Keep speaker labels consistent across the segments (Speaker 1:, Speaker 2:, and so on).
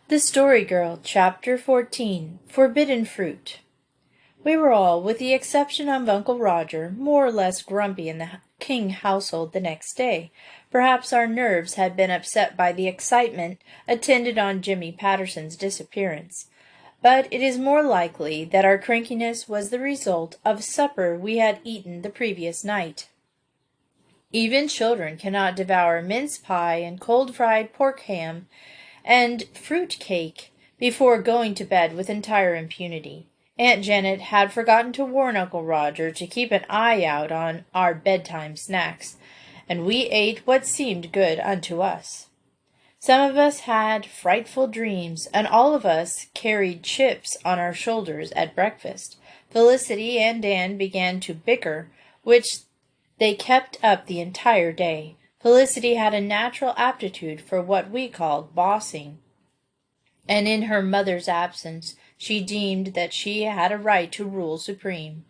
Speaker 1: The Story Girl, Chapter 14, Forbidden Fruit. We were all, with the exception of Uncle Roger, more or less grumpy in the King household the next day. Perhaps our nerves had been upset by the excitement attendant on Jimmy Patterson's disappearance. But it is more likely that our crankiness was the result of supper we had eaten the previous night. Even children cannot devour mince pie and cold-fried pork ham and fruit cake before going to bed with entire impunity. Aunt Janet had forgotten to warn Uncle Roger to keep an eye out on our bedtime snacks, and we ate what seemed good unto us. Some of us had frightful dreams, and all of us carried chips on our shoulders at breakfast. Felicity and Dan began to bicker, which they kept up the entire day. Felicity had a natural aptitude for what we called bossing, and in her mother's absence she deemed that she had a right to rule supreme.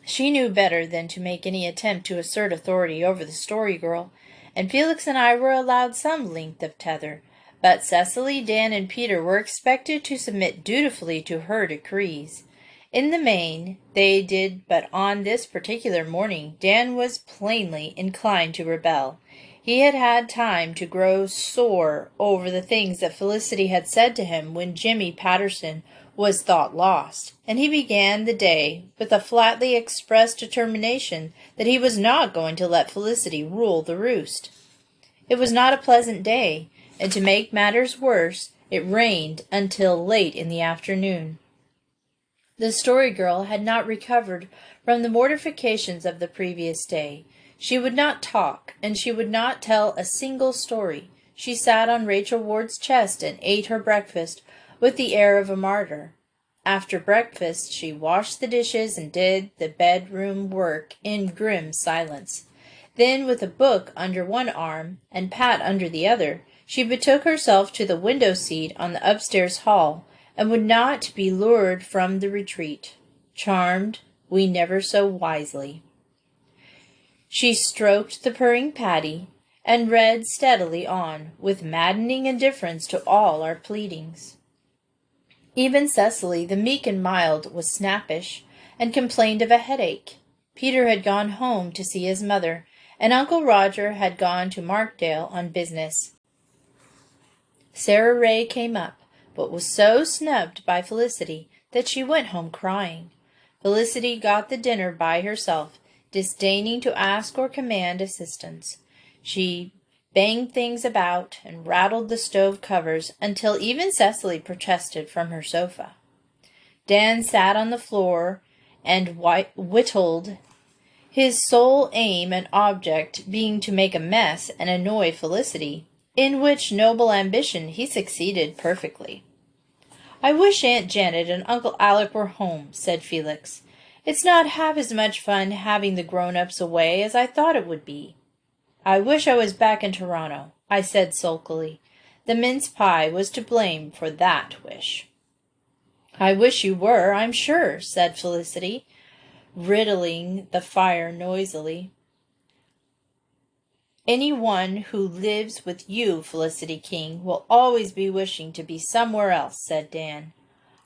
Speaker 1: She knew better than to make any attempt to assert authority over the Story Girl, and Felix and I were allowed some length of tether, but Cecily, Dan, and Peter were expected to submit dutifully to her decrees. In the main, they did, but on this particular morning Dan was plainly inclined to rebel. He had had time to grow sore over the things that Felicity had said to him when Jimmy Patterson was thought lost, and he began the day with a flatly expressed determination that he was not going to let Felicity rule the roost. It was not a pleasant day, and to make matters worse, it rained until late in the afternoon. The Story Girl had not recovered from the mortifications of the previous day. She would not talk, and she would not tell a single story. She sat on Rachel Ward's chest and ate her breakfast with the air of a martyr. After breakfast she washed the dishes and did the bedroom work in grim silence. Then, with a book under one arm and Pat under the other, she betook herself to the window-seat on the upstairs hall, and would not be lured from the retreat. Charmed, we never so wisely. She stroked the purring Patty, and read steadily on, with maddening indifference to all our pleadings. Even Cecily, the meek and mild, was snappish, and complained of a headache. Peter had gone home to see his mother, and Uncle Roger had gone to Markdale on business. Sarah Ray came up, but was so snubbed by Felicity that she went home crying. Felicity got the dinner by herself, disdaining to ask or command assistance. She banged things about and rattled the stove covers until even Cecily protested from her sofa. Dan sat on the floor and whittled, his sole aim and object being to make a mess and annoy Felicity, in which noble ambition he succeeded perfectly. "I wish Aunt Janet and Uncle Alec were home," said Felix. "It's not half as much fun having the grown-ups away as I thought it would be." "I wish I was back in Toronto," I said sulkily. The mince pie was to blame for that wish. "I wish you were, I'm sure," said Felicity, riddling the fire noisily. "Any one who lives with you, Felicity King, will always be wishing to be somewhere else," said Dan.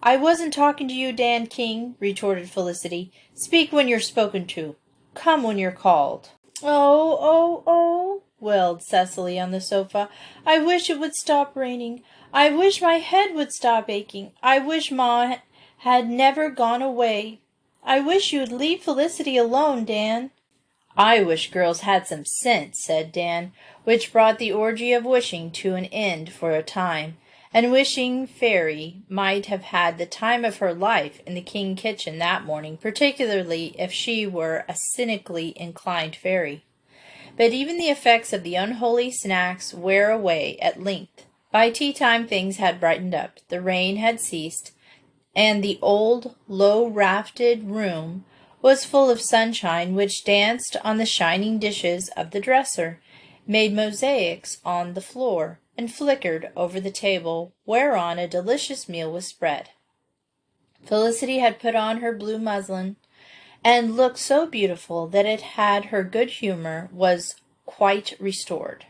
Speaker 1: "I wasn't talking to you, Dan King," retorted Felicity. "Speak when you're spoken to. Come when you're called." Oh, wailed Cecily on the sofa. "I wish it would stop raining. I wish my head would stop aching. I wish Ma had never gone away. I wish you'd leave Felicity alone, Dan." "I wish girls had some sense," said Dan, which brought the orgy of wishing to an end for a time, and Wishing Fairy might have had the time of her life in the King kitchen that morning, particularly if she were a cynically inclined fairy. But even the effects of the unholy snacks wear away at length. By tea-time things had brightened up, the rain had ceased, and the old, low-rafted room was full of sunshine, which danced on the shining dishes of the dresser, made mosaics on the floor, and flickered over the table whereon a delicious meal was spread. Felicity had put on her blue muslin, and looked so beautiful that it had her good humor was quite restored.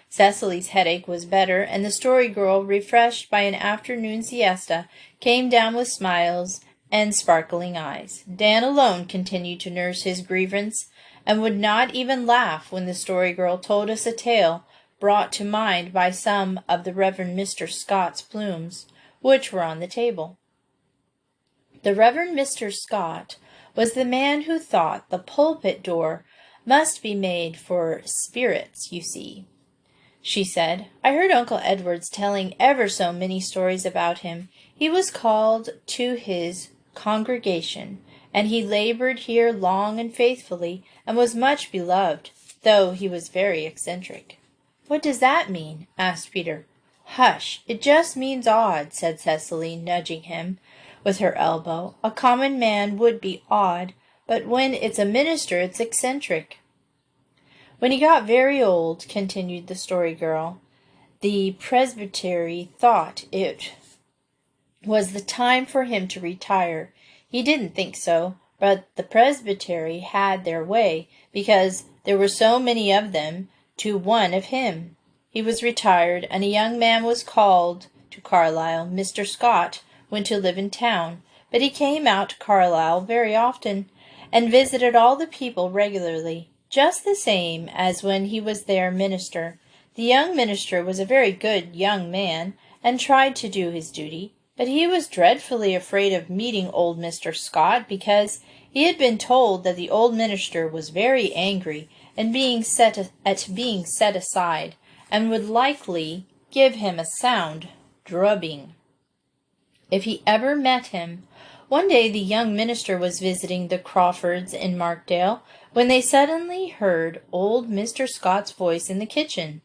Speaker 1: Cecily's headache was better, and the Story Girl, refreshed by an afternoon siesta, came down with smiles and sparkling eyes. Dan alone continued to nurse his grievance, and would not even laugh when the Story Girl told us a tale brought to mind by some of the Reverend Mr. Scott's plumes, which were on the table. The Reverend Mr. Scott was the man who thought the pulpit door must be made for spirits, you see, she said. I heard Uncle Edward's telling ever so many stories about him. He was called to his congregation, and he labored here long and faithfully, and was much beloved, though he was very eccentric. What does that mean? Asked Peter. Hush, it just means odd, said Cecily, nudging him with her elbow. A common man would be odd, but when it's a minister, it's eccentric. When he got very old, continued the Story Girl, the presbytery thought it was the time for him to retire. He didn't think so, but the presbytery had their way, because there were so many of them to one of him. He was retired, and a young man was called to Carlisle. Mr. Scott went to live in town, but he came out to Carlisle very often, and visited all the people regularly, just the same as when he was their minister. The young minister was a very good young man, and tried to do his duty, but he was dreadfully afraid of meeting old Mr. Scott, because he had been told that the old minister was very angry at being set aside, and would likely give him a sound drubbing if he ever met him. One day the young minister was visiting the Crawfords in Markdale, when they suddenly heard old Mr. Scott's voice in the kitchen.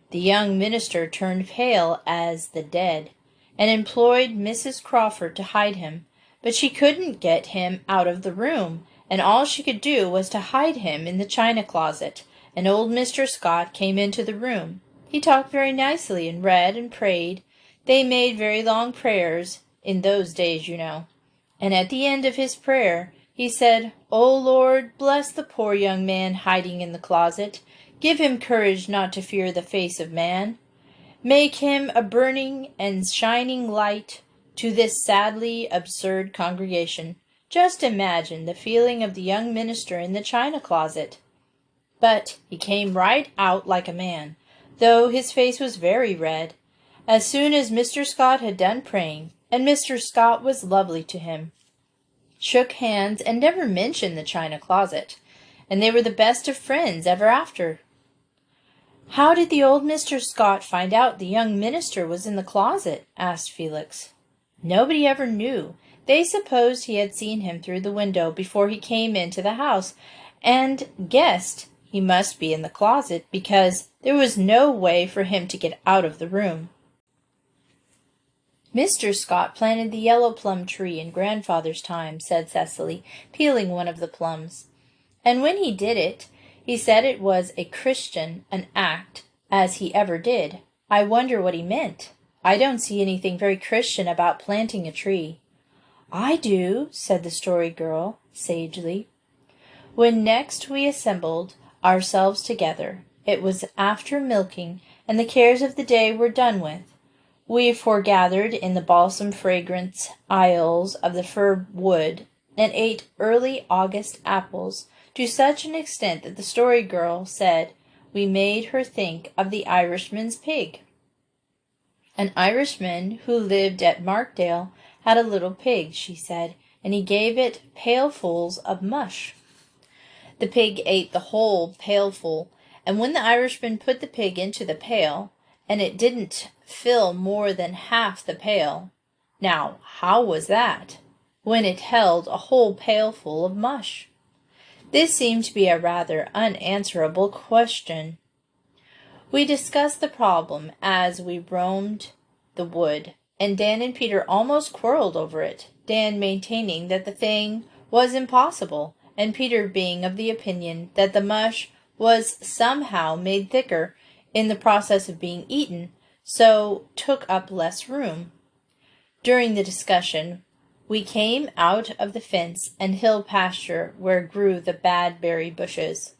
Speaker 1: The young minister turned pale as the dead, and implored Mrs. Crawford to hide him, but she couldn't get him out of the room, and all she could do was to hide him in the china closet, and old Mr. Scott came into the room. He talked very nicely, and read and prayed. They made very long prayers in those days, you know. And at the end of his prayer, he said, "O Lord, bless the poor young man hiding in the closet. Give him courage not to fear the face of man. Make him a burning and shining light to this sadly absurd congregation." Just imagine the feeling of the young minister in the china closet. But he came right out like a man, though his face was very red, as soon as Mr. Scott had done praying, and Mr. Scott was lovely to him, shook hands, and never mentioned the china closet, and they were the best of friends ever after. How did the old Mr. Scott find out the young minister was in the closet? Asked Felix. Nobody ever knew. They supposed he had seen him through the window before he came into the house, and guessed he must be in the closet, because there was no way for him to get out of the room. Mr. Scott planted the yellow plum tree in grandfather's time, said Cecily, peeling one of the plums. And when he did it, he said it was a Christian an act, as he ever did. I wonder what he meant. I don't see anything very Christian about planting a tree. I do, said the Story Girl, sagely. When next we assembled ourselves together, it was after milking, and the cares of the day were done with. We foregathered in the balsam-fragrant aisles of the fir wood, and ate early August apples, to such an extent that the Story Girl said we made her think of the Irishman's pig. An Irishman who lived at Markdale had a little pig, she said, and he gave it pailfuls of mush. The pig ate the whole pailful, and when the Irishman put the pig into the pail, and it didn't fill more than half the pail. Now, how was that, when it held a whole pailful of mush? This seemed to be a rather unanswerable question. We discussed the problem as we roamed the wood, and Dan and Peter almost quarreled over it, Dan maintaining that the thing was impossible, and Peter being of the opinion that the mush was somehow made thicker in the process of being eaten, so took up less room. During the discussion, we came out of the fence and hill pasture where grew the badberry bushes.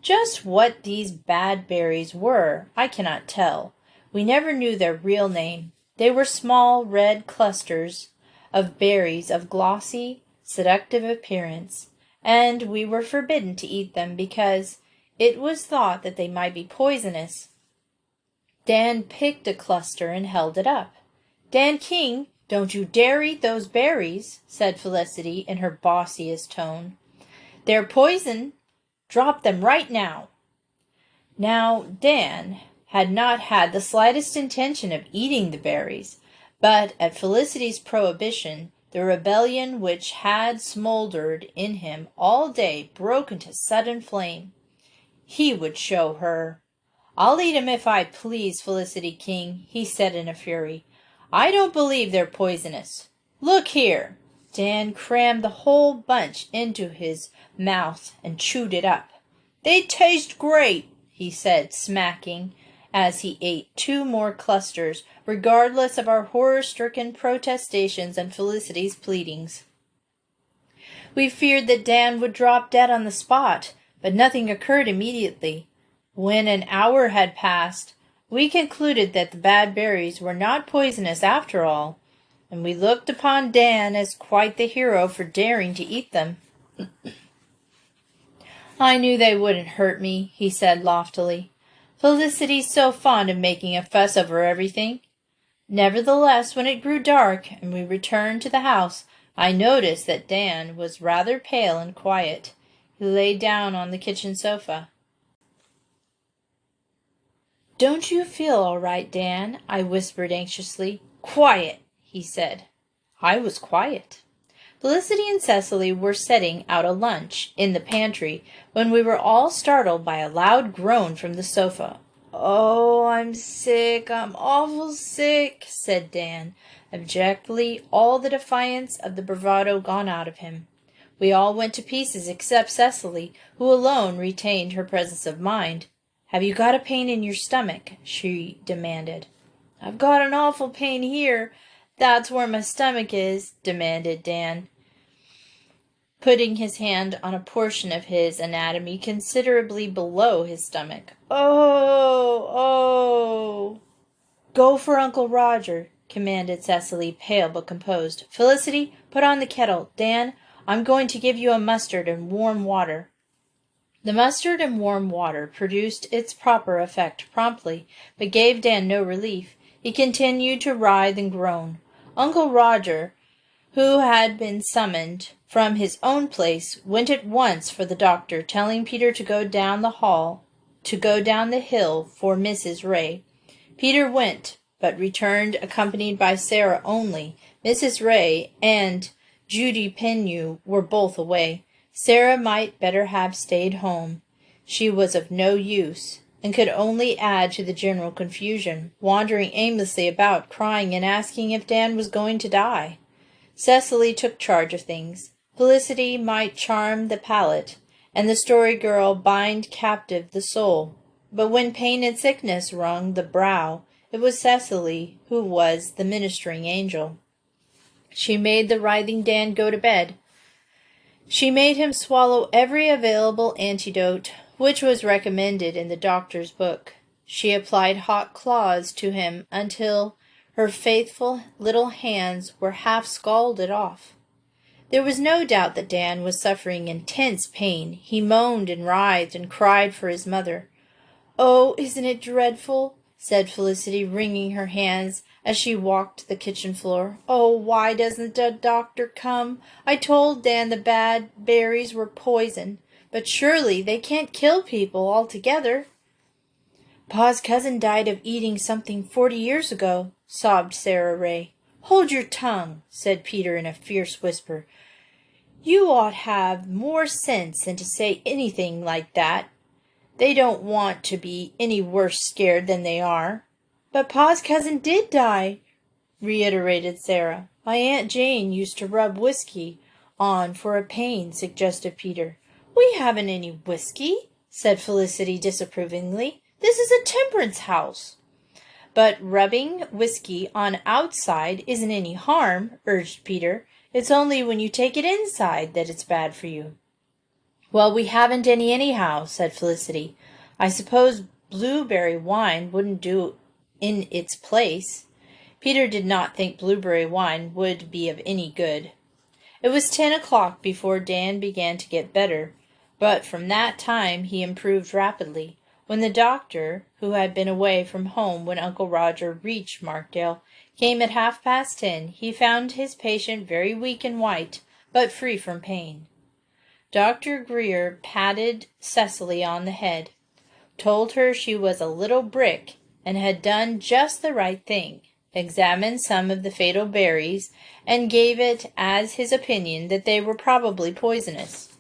Speaker 1: Just what these bad berries were, I cannot tell. We never knew their real name. They were small red clusters of berries of glossy, seductive appearance, and we were forbidden to eat them because it was thought that they might be poisonous. Dan picked a cluster and held it up. "Dan King, don't you dare eat those berries," said Felicity in her bossiest tone. "They're poison. Drop them right now." Now, Dan had not had the slightest intention of eating the berries, but at Felicity's prohibition, the rebellion which had smoldered in him all day broke into sudden flame. He would show her. "I'll eat 'em if I please, Felicity King," he said in a fury. "I don't believe they're poisonous. Look here." Dan crammed the whole bunch into his mouth and chewed it up. "They taste great," he said, smacking, as he ate 2 more clusters, regardless of our horror-stricken protestations and Felicity's pleadings. We feared that Dan would drop dead on the spot, but nothing occurred immediately. When an hour had passed, we concluded that the bad berries were not poisonous after all, and we looked upon Dan as quite the hero for daring to eat them. "I knew they wouldn't hurt me," he said loftily. "Felicity's so fond of making a fuss over everything." Nevertheless, when it grew dark and we returned to the house, I noticed that Dan was rather pale and quiet. He lay down on the kitchen sofa. "Don't you feel all right, Dan?" I whispered anxiously. "Quiet," he said. I was quiet. Felicity and Cecily were setting out a lunch in the pantry when we were all startled by a loud groan from the sofa. "Oh, I'm sick, I'm awful sick," said Dan, abjectly, all the defiance of the bravado gone out of him. We all went to pieces except Cecily, who alone retained her presence of mind. "Have you got a pain in your stomach?" she demanded. "I've got an awful pain here. That's where my stomach is," demanded Dan, putting his hand on a portion of his anatomy considerably below his stomach. Oh. "Go for Uncle Roger," commanded Cecily, pale but composed. "Felicity, put on the kettle. Dan, I'm going to give you a mustard and warm water." The mustard and warm water produced its proper effect promptly, but gave Dan no relief. He continued to writhe and groan. Uncle Roger, who had been summoned from his own place, went at once for the doctor, telling Peter to go down the hill for Mrs. Ray. Peter went, but returned accompanied by Sara only. Mrs. Ray and Judy Pennew were both away. Sara might better have stayed home. She was of no use, and could only add to the general confusion, wandering aimlessly about, crying and asking if Dan was going to die. Cecily took charge of things. Felicity might charm the palate, and the story girl bind captive the soul. But when pain and sickness wrung the brow, it was Cecily who was the ministering angel. She made the writhing Dan go to bed. She made him swallow every available antidote which was recommended in the doctor's book. She applied hot cloths to him until her faithful little hands were half scalded off. There was no doubt that Dan was suffering intense pain. He moaned and writhed and cried for his mother. "Oh, isn't it dreadful?" said Felicity, wringing her hands as she walked the kitchen floor. "Oh, why doesn't the doctor come? I told Dan the bad berries were poison, but surely they can't kill people altogether." "Pa's cousin died of eating something 40 years ago," sobbed Sara Ray. "Hold your tongue," said Peter in a fierce whisper. "You ought have more sense than to say anything like that. They don't want to be any worse scared than they are." "But Pa's cousin did die," reiterated Sara. "My Aunt Jane used to rub whiskey on for a pain," suggested Peter. "We haven't any whiskey," said Felicity disapprovingly. "This is a temperance house." "But rubbing whiskey on outside isn't any harm," urged Peter. "It's only when you take it inside that it's bad for you." Well, we haven't any anyhow, said Felicity. I suppose blueberry wine wouldn't do in its place. Peter did not think blueberry wine would be of any good. It was 10 o'clock before Dan began to get better, but from that time he improved rapidly. When the doctor, who had been away from home when Uncle Roger reached Markdale, came at 10:30, he found his patient very weak and white, but free from pain. Dr. Greer patted Cecily on the head, told her she was a little brick and had done just the right thing, examined some of the fatal berries, and gave it as his opinion that they were probably poisonous,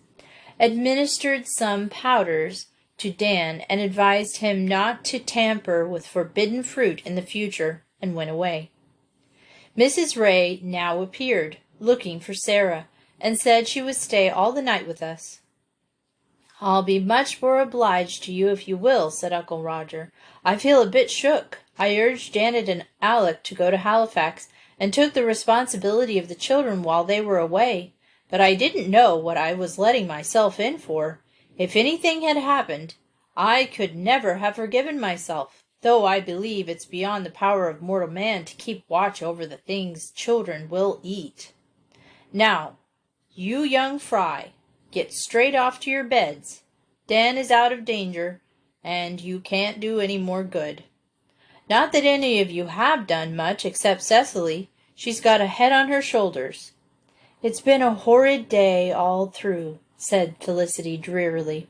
Speaker 1: administered some powders to Dan, and advised him not to tamper with forbidden fruit in the future, and went away. Mrs. Ray now appeared, looking for Sara, and said she would stay all the night with us. I'll be much more obliged to you if you will, said Uncle Roger. I feel a bit shook. I urged Janet and Alec to go to Halifax, and took the responsibility of the children while they were away, but I didn't know what I was letting myself in for. If anything had happened, I could never have forgiven myself, though I believe it's beyond the power of mortal man to keep watch over the things children will eat. Now, you young fry, get straight off to your beds. Dan is out of danger, and you can't do any more good. Not that any of you have done much, except Cecily. She's got a head on her shoulders. It's been a horrid day all through, said Felicity drearily,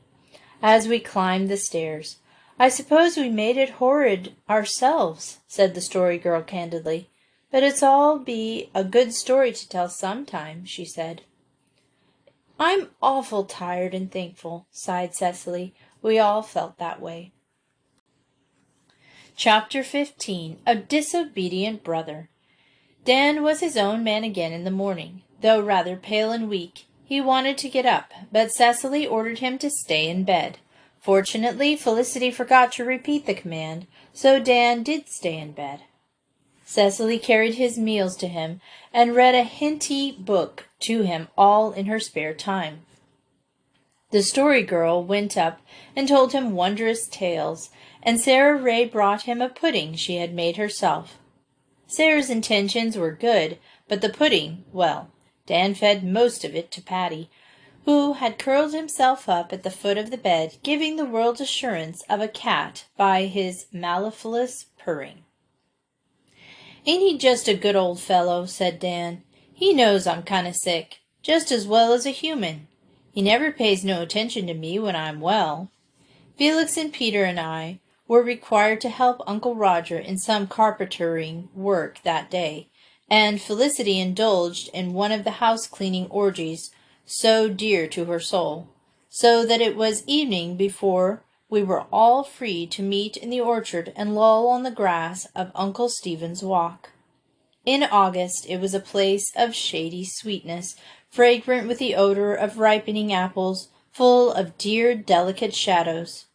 Speaker 1: as we climbed the stairs. I suppose we made it horrid ourselves, said the Story Girl candidly. But it's all be a good story to tell sometime, she said. I'm awful tired and thankful, sighed Cecily. We all felt that way. Chapter 15. A Disobedient Brother. Dan was his own man again in the morning. Though rather pale and weak, he wanted to get up, but Cecily ordered him to stay in bed. Fortunately, Felicity forgot to repeat the command, so Dan did stay in bed. Cecily carried his meals to him, and read a hinty book to him all in her spare time. The Story Girl went up and told him wondrous tales, and Sara Ray brought him a pudding she had made herself. Sarah's intentions were good, but the pudding, well, Dan fed most of it to Patty, who had curled himself up at the foot of the bed, giving the world assurance of a cat by his mellifluous purring. Ain't he just a good old fellow, said Dan. He knows I'm kind of sick, just as well as a human. He never pays no attention to me when I'm well. Felix and Peter and I were required to help Uncle Roger in some carpentering work that day, and Felicity indulged in one of the house-cleaning orgies so dear to her soul, so that it was evening before we were all free to meet in the orchard and loll on the grass of Uncle Stephen's Walk. In August it was a place of shady sweetness, fragrant with the odor of ripening apples, full of dear, delicate shadows.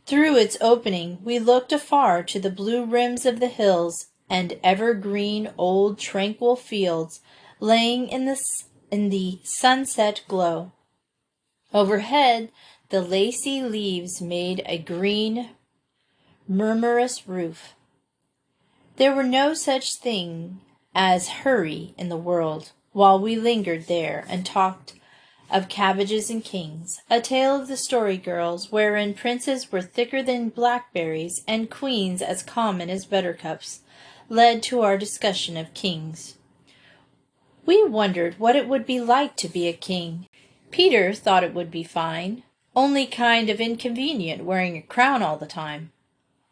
Speaker 1: Through its opening we looked afar to the blue rims of the hills and evergreen old tranquil fields laying in the sunset glow. Overhead the lacy leaves made a green, murmurous roof. There were no such thing as hurry in the world, while we lingered there and talked of cabbages and kings, a tale of the Story Girls, wherein princes were thicker than blackberries and queens as common as buttercups, led to our discussion of kings. We wondered what it would be like to be a king. Peter thought it would be fine, only kind of inconvenient wearing a crown all the time.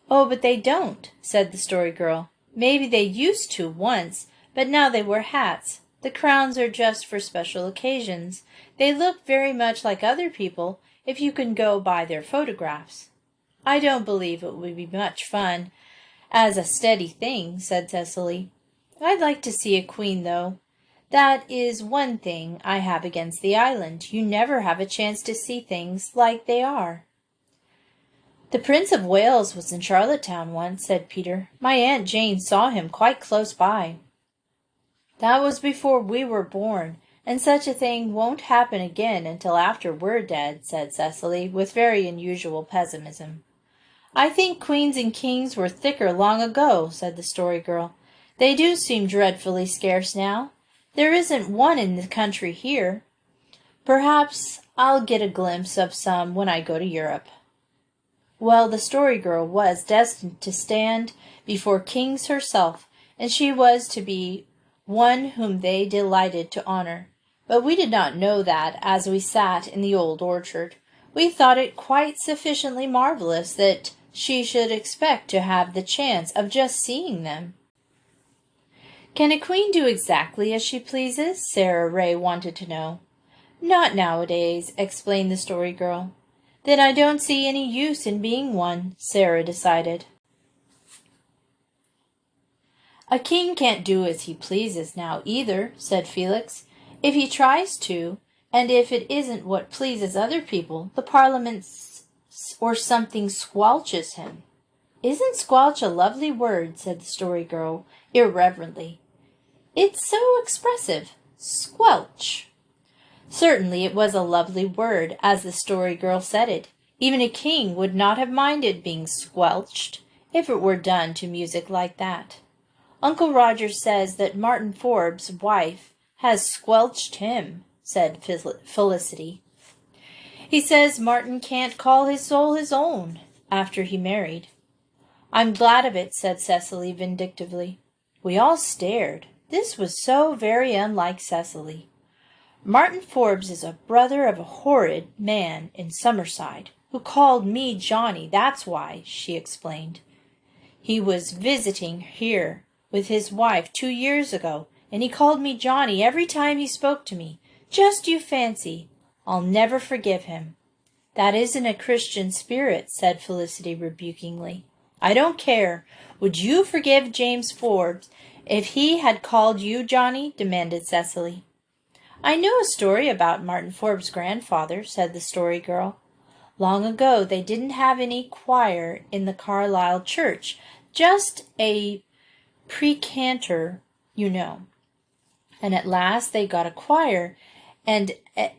Speaker 1: Oh, but they don't, said the Story Girl. Maybe they used to once, but now they wear hats. The crowns are just for special occasions. They look very much like other people if you can go by their photographs. I don't believe it would be much fun as a steady thing, said Cecily. I'd like to see a queen, though. That is one thing I have against the island. You never have a chance to see things like they are. The Prince of Wales was in Charlottetown once, said Peter. My Aunt Jane saw him quite close by. That was before we were born, And such a thing won't happen again until after we're dead, said Cecily, with very unusual pessimism. I think queens and kings were thicker long ago, said the Story Girl. They do seem dreadfully scarce now. There isn't one in the country here. Perhaps I'll get a glimpse of some when I go to Europe. Well, the Story Girl was destined to stand before kings herself, and she was to be one whom they delighted to honor. But we did not know that as we sat in the old orchard. We thought it quite sufficiently marvelous that she should expect to have the chance of just seeing them. Can a queen do exactly as she pleases? Sara Ray wanted to know. Not nowadays, explained the Story Girl. Then I don't see any use in being one, Sara decided. A king can't do as he pleases now either, said Felix. If he tries to, and if it isn't what pleases other people, the Parliament or something squelches him. Isn't squelch a lovely word, said the Story Girl irreverently. It's so expressive. Squelch. Certainly it was a lovely word, as the Story Girl said it. Even a king would not have minded being squelched if it were done to music like that. Uncle Roger says that Martin Forbes' wife has squelched him, said Felicity. He says Martin can't call his soul his own after he married. I'm glad of it, said Cecily vindictively. We all stared. This was so very unlike Cecily. Martin Forbes is a brother of a horrid man in Summerside, who called me Johnny, that's why, she explained. He was visiting here with his wife 2 years ago, and he called me Johnny every time he spoke to me. Just you fancy. I'll never forgive him. That isn't a Christian spirit, said Felicity rebukingly. I don't care. Would you forgive James Forbes if he had called you Johnny? Demanded Cecily. I know a story about Martin Forbes' grandfather, said the Story Girl. Long ago they didn't have any choir in the Carlisle church, just a precantor, you know. And at last they got a choir, and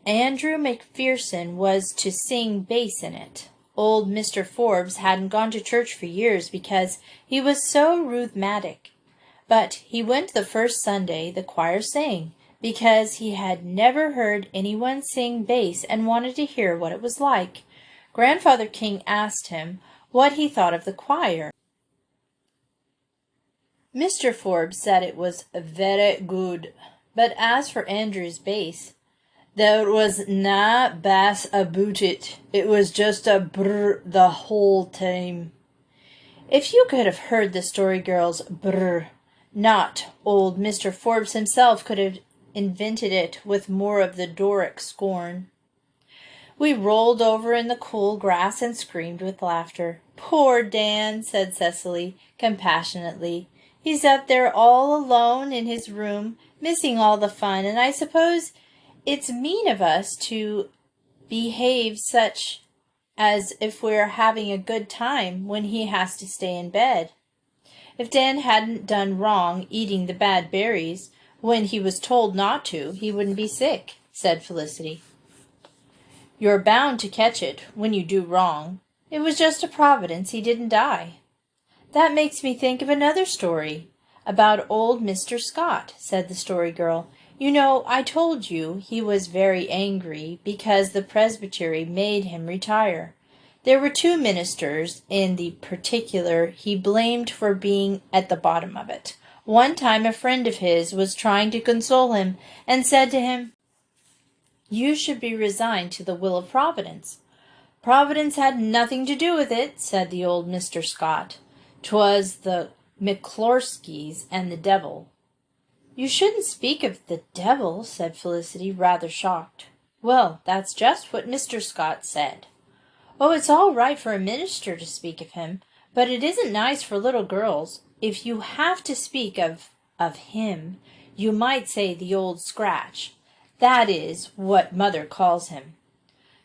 Speaker 1: Andrew McPherson was to sing bass in it. Old Mr. Forbes hadn't gone to church for years because he was so rheumatic. But he went the first Sunday the choir sang, because he had never heard anyone sing bass and wanted to hear what it was like. Grandfather King asked him what he thought of the choir. Mr. Forbes said it was very good, but as for Andrew's bass, there was na bass about it. It was just a brr the whole time. If you could have heard the Story Girl's brr, not old Mr. Forbes himself could have invented it with more of the Doric scorn. We rolled over in the cool grass and screamed with laughter. Poor Dan, said Cecily compassionately. He's up there all alone in his room, missing all the fun, and I suppose it's mean of us to behave such as if we're having a good time when he has to stay in bed. If Dan hadn't done wrong eating the bad berries when he was told not to, he wouldn't be sick, said Felicity. You're bound to catch it when you do wrong. It was just a providence he didn't die. That makes me think of another story about old Mr. Scott, said the Story Girl. You know, I told you he was very angry because the presbytery made him retire. There were 2 ministers in the particular he blamed for being at the bottom of it. One time a friend of his was trying to console him and said to him, You should be resigned to the will of Providence. Providence had nothing to do with it, said the old Mr. Scott. 'Twas the McClorskys and the devil. You shouldn't speak of the devil, said Felicity, rather shocked. Well, that's just what Mr. Scott said. Oh, it's all right for a minister to speak of him, but it isn't nice for little girls. If you have to speak of him, you might say the old scratch. That is what Mother calls him.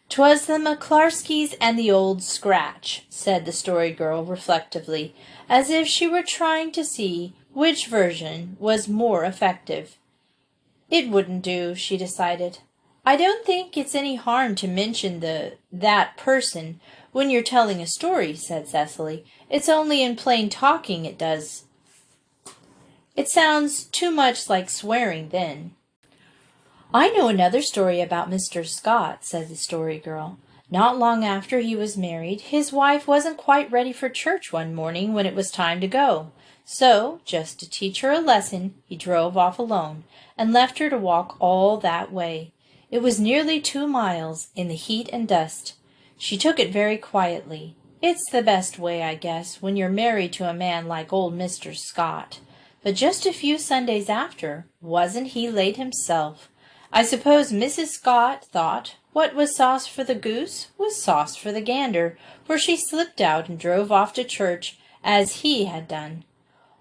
Speaker 1: 'Twas the McClarskys and the old scratch, said the Story Girl reflectively, as if she were trying to see which version was more effective. It wouldn't do, she decided. I don't think it's any harm to mention that person when you're telling a story, said Cecily. It's only in plain talking it does. It sounds too much like swearing then. I know another story about Mr. Scott, said the Story Girl. Not long after he was married, his wife wasn't quite ready for church one morning when it was time to go. So, just to teach her a lesson, he drove off alone, and left her to walk all that way. It was nearly 2 miles, in the heat and dust. She took it very quietly. It's the best way, I guess, when you're married to a man like old Mr. Scott. But just a few Sundays after, wasn't he late himself? I suppose Mrs. Scott thought what was sauce for the goose was sauce for the gander, for she slipped out and drove off to church as he had done.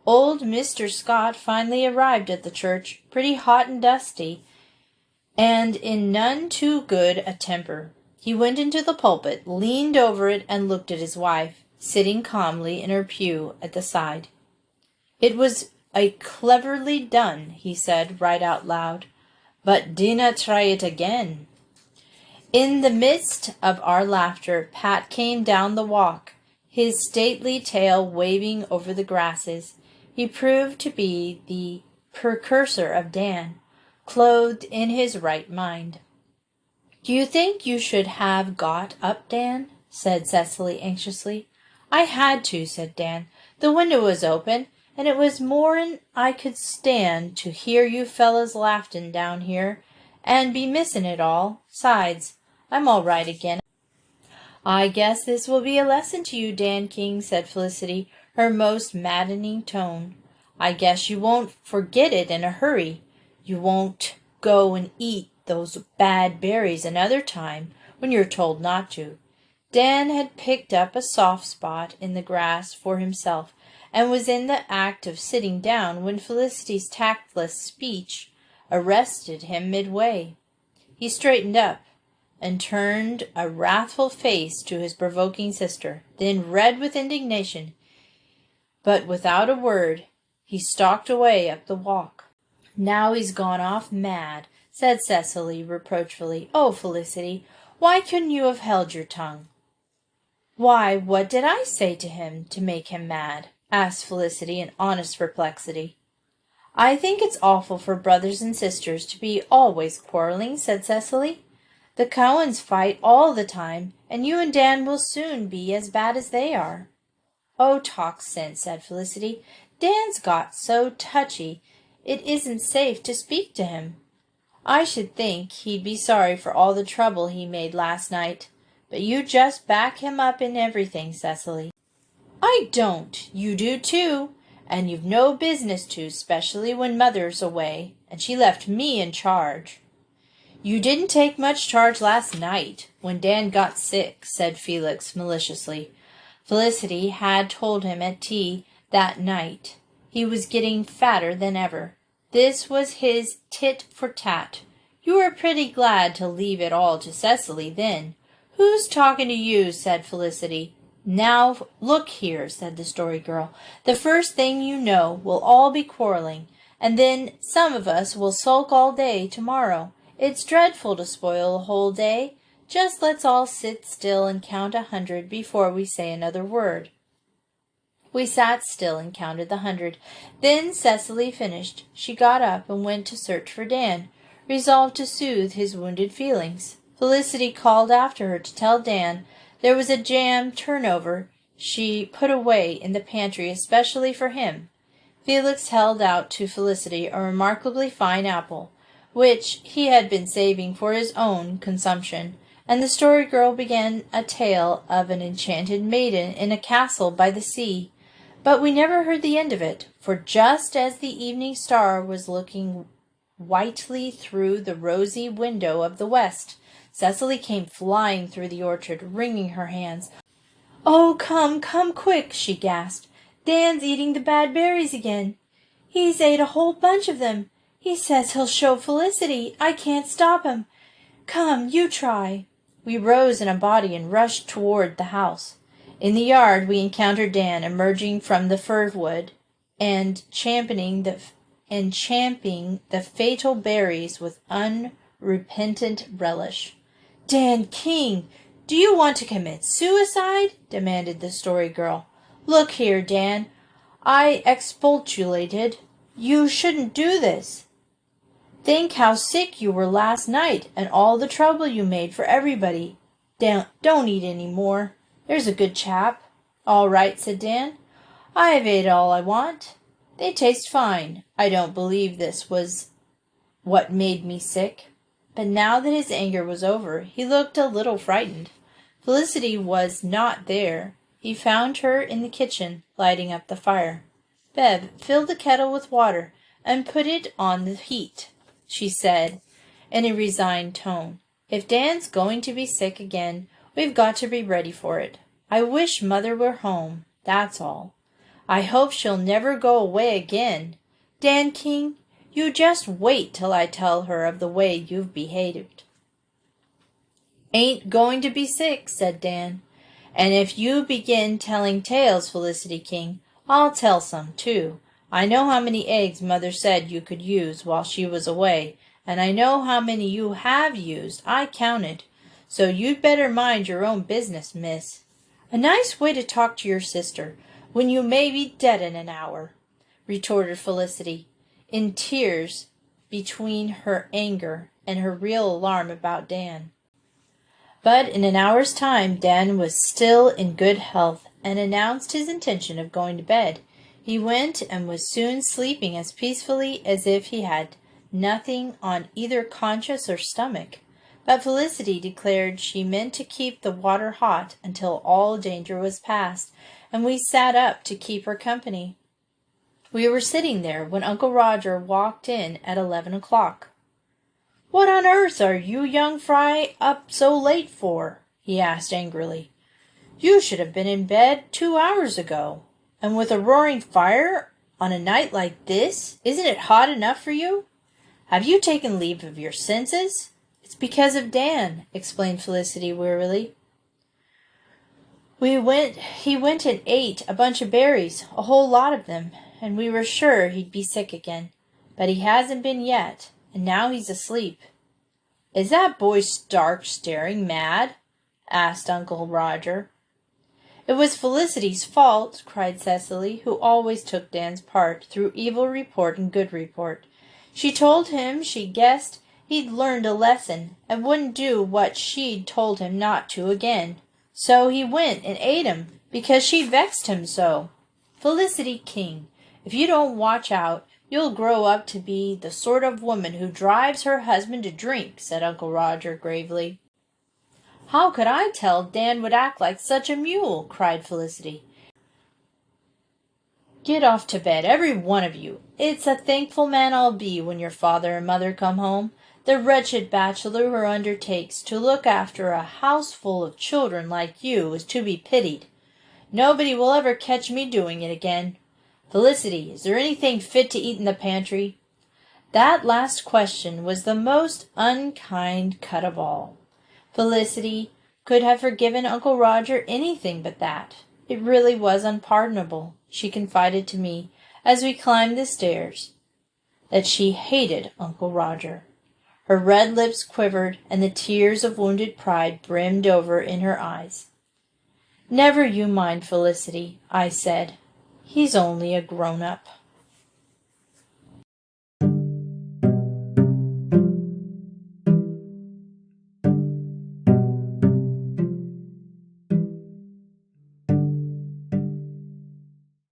Speaker 1: Old Mr. Scott finally arrived at the church, pretty hot and dusty, and in none too good a temper. He went into the pulpit, leaned over it, and looked at his wife, sitting calmly in her pew at the side. It was cleverly done, he said right out loud. But dinna try it again. In the midst of our laughter, Pat came down the walk, his stately tail waving over the grasses. He proved to be the precursor of Dan, clothed in his right mind. Do you think you should have got up, Dan? Said Cecily anxiously. I had to, said Dan. The window was open, and it was more'n I could stand to hear you fellows laughin' down here, and be missin' it all. 'Sides, I'm all right again. I guess this will be a lesson to you, Dan King, said Felicity, her most maddening tone. I guess you won't forget it in a hurry. You won't go and eat those bad berries another time when you're told not to. Dan had picked up a soft spot in the grass for himself, and was in the act of sitting down when Felicity's tactless speech arrested him midway. He straightened up, and turned a wrathful face to his provoking sister, then red with indignation. But without a word, he stalked away up the walk. Now he's gone off mad, said Cecily reproachfully. Oh, Felicity, why couldn't you have held your tongue? Why, what did I say to him to make him mad? Asked Felicity in honest perplexity. I think it's awful for brothers and sisters to be always quarreling, said Cecily. The Cowens fight all the time, and you and Dan will soon be as bad as they are. Oh, talk sense, said Felicity. Dan's got so touchy, it isn't safe to speak to him. I should think he'd be sorry for all the trouble he made last night. But you just back him up in everything, Cecily. I don't. You do, too. And you've no business to, specially when Mother's away, and she left me in charge. You didn't take much charge last night, when Dan got sick, said Felix maliciously. Felicity had told him at tea that night he was getting fatter than ever. This was his tit for tat. You were pretty glad to leave it all to Cecily then. Who's talking to you? Said Felicity. Now, look here, said the Story Girl. The first thing you know, we'll all be quarreling, and then some of us will sulk all day tomorrow. It's dreadful to spoil a whole day. Just let's all sit still and count 100 before we say another word. We sat still and counted the 100. Then Cecily finished. She got up and went to search for Dan, resolved to soothe his wounded feelings. Felicity called after her to tell Dan there was a jam turnover she put away in the pantry especially for him. Felix held out to Felicity a remarkably fine apple, which he had been saving for his own consumption, and the Story Girl began a tale of an enchanted maiden in a castle by the sea. But we never heard the end of it, for just as the evening star was looking whitely through the rosy window of the west, Cecily came flying through the orchard, wringing her hands. "Oh, come quick," she gasped. "Dan's eating the bad berries again. He's ate a whole bunch of them. He says he'll show Felicity. I can't stop him. Come, you try." We rose in a body and rushed toward the house. In the yard we encountered Dan emerging from the fir wood and championing the and champing the fatal berries with unrepentant relish. "Dan King, do you want to commit suicide?" demanded the Story Girl. "Look here, Dan, I expostulated. You shouldn't do this. Think how sick you were last night, and all the trouble you made for everybody. Don't eat any more. There's a good chap." "All right," said Dan. "I've ate all I want. They taste fine. I don't believe this was what made me sick." But now that his anger was over, he looked a little frightened. Felicity was not there. He found her in the kitchen, lighting up the fire. "Bev, fill the kettle with water and put it on the heat," she said in a resigned tone. "If Dan's going to be sick again, we've got to be ready for it. I wish Mother were home, that's all. I hope she'll never go away again. Dan King, you just wait till I tell her of the way you've behaved." "Ain't going to be sick," said Dan. "And if you begin telling tales, Felicity King, I'll tell some, too. I know how many eggs Mother said you could use while she was away, and I know how many you have used. I counted. So you'd better mind your own business, miss." "A nice way to talk to your sister, when you may be dead in an hour," retorted Felicity, in tears between her anger and her real alarm about Dan. But in an hour's time Dan was still in good health, and announced his intention of going to bed. He went and was soon sleeping as peacefully as if he had nothing on either conscience or stomach. But Felicity declared she meant to keep the water hot until all danger was past, and we sat up to keep her company. We were sitting there when Uncle Roger walked in at 11 o'clock. "What on earth are you young fry up so late for?" he asked angrily. "You should have been in bed 2 hours ago. And with a roaring fire on a night like this, isn't it hot enough for you? Have you taken leave of your senses?" "It's because of Dan," explained Felicity wearily. He went and ate a bunch of berries, a whole lot of them, and we were sure he'd be sick again. But he hasn't been yet, and now he's asleep." "Is that boy stark staring mad?" asked Uncle Roger. "It was Felicity's fault," cried Cecily, who always took Dan's part through evil report and good report. "She told him she guessed he'd learned a lesson, and wouldn't do what she'd told him not to again. So he went and ate him, because she vexed him so. Felicity King, if you don't watch out, you'll grow up to be the sort of woman who drives her husband to drink," said Uncle Roger gravely. "How could I tell Dan would act like such a mule?" cried Felicity. "Get off to bed, every one of you. It's a thankful man I'll be when your father and mother come home. The wretched bachelor who undertakes to look after a house full of children like you is to be pitied. Nobody will ever catch me doing it again. Felicity, is there anything fit to eat in the pantry?" That last question was the most unkind cut of all. Felicity could have forgiven Uncle Roger anything but that. It really was unpardonable, she confided to me as we climbed the stairs, that she hated Uncle Roger. Her red lips quivered, and the tears of wounded pride brimmed over in her eyes. "Never you mind, Felicity," I said. "He's only a grown-up."